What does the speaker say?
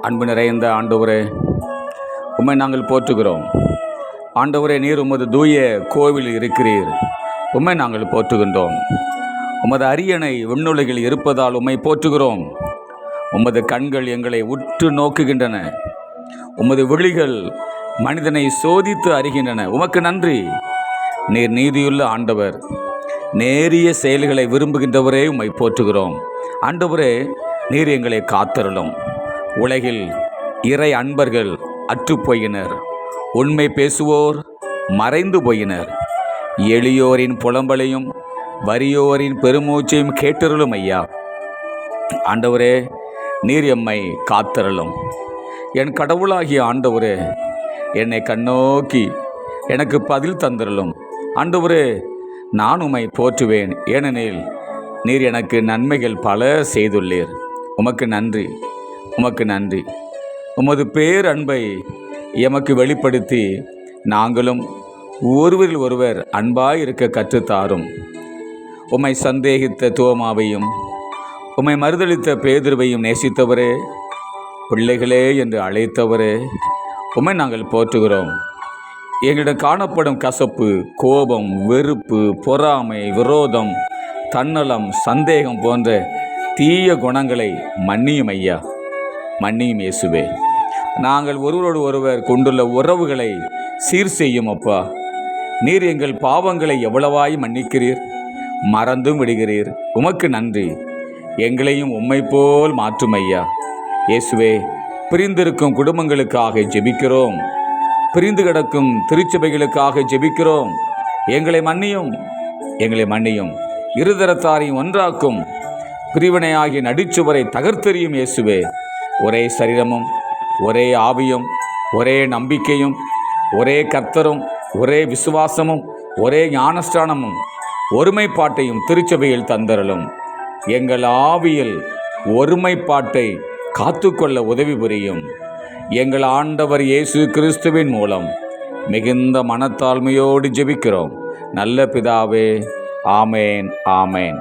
அன்பு நிறைந்த ஆண்டவரே, உம்மை நாங்கள் போற்றுகிறோம். ஆண்டவரே, நீர் உமது தூய கோவிலில் இருக்கிறீர். உம்மை நாங்கள் போற்றுகின்றோம். உமது அரியணை விண்ணுலகில் இருப்பதால் உம்மை போற்றுகிறோம். உமது கண்கள் எங்களை உற்று நோக்குகின்றன. உமது விழிகள் மனிதனை சோதித்து அறிகின்றன. உமக்கு நன்றி. நீர் நீதியுள்ள ஆண்டவர், நேரிய செயல்களை விரும்புகின்றவரே, உம்மை போற்றுகிறோம். ஆண்டவரே, நீர் எங்களை காத்தருளும். உலகில் இறை அன்பர்கள் அற்றுப்போயினர், உண்மை பேசுவோர் மறைந்து போயினர். எளியோரின் புலம்பலையும் வறியோரின் பெருமூச்சையும் கேட்டருளும் ஐயா. ஆண்டவரே, நீர் எம்மை காத்தருளும். என் கடவுளாகிய ஆண்டவரே, என்னை கண்ணோக்கி எனக்கு பதில் தந்தருளும். ஆண்டவரே, நான் உம்மை போற்றுவேன், ஏனெனில் நீர் எனக்கு நன்மைகள் பல செய்துள்ளீர். உமக்கு நன்றி, உமக்கு நன்றி. உமது பேரன்பை எமக்கு வெளிப்படுத்தி நாங்களும் ஒருவரில் ஒருவர் அன்பாய் இருக்க கற்றுத்தாரும். உம்மை சந்தேகித்த தோமாவையும் உம்மை மறுதளித்த பேதுருவையும் நேசித்தவரே, பிள்ளைகளே என்று அழைத்தவரே, உம்மை நாங்கள் போற்றுகிறோம். எங்களிடம் காணப்படும் கசப்பு, கோபம், வெறுப்பு, பொறாமை, விரோதம், தன்னலம், சந்தேகம் போன்ற தீய குணங்களை மன்னியும் ஐயா, மன்னியும் இயேசுவே. நாங்கள் ஒருவரோடு ஒருவர் கொண்டுள்ள உறவுகளை சீர் செய்யும் அப்பா. நீர் எங்கள் பாவங்களை எவ்வளவாய் மன்னிக்கிறீர், மறந்தும் விடுகிறீர். உமக்கு நன்றி. எங்களையும் உம்மை போல் மாற்றும் ஐயா. இயேசுவே, பிரிந்திருக்கும் குடும்பங்களுக்காக ஜெபிக்கிறோம். பிரிந்து கிடக்கும் திருச்சபைகளுக்காக ஜெபிக்கிறோம். எங்களை மன்னியும், எங்களை மன்னியும். இருதரத்தாரையும் ஒன்றாக்கும் பிரிவினையாகிய நடிச்சுவரை தகர்த்தெறியும் இயேசுவே. ஒரே சரீரமும் ஒரே ஆவியும் ஒரே நம்பிக்கையும் ஒரே கர்த்தரும் ஒரே விசுவாசமும் ஒரே ஞானஸ்தானமும் ஒருமைப்பாட்டையும் திருச்சபையில் தந்தருளும். எங்கள் ஆவியில் ஒருமைப்பாட்டை காத்துக்கொள்ள உதவி புரியும். எங்கள் ஆண்டவர் இயேசு கிறிஸ்துவின் மூலம் மிகுந்த மனத்தாழ்மையோடு ஜெபிக்கிறோம் நல்ல பிதாவே. ஆமேன், ஆமேன்.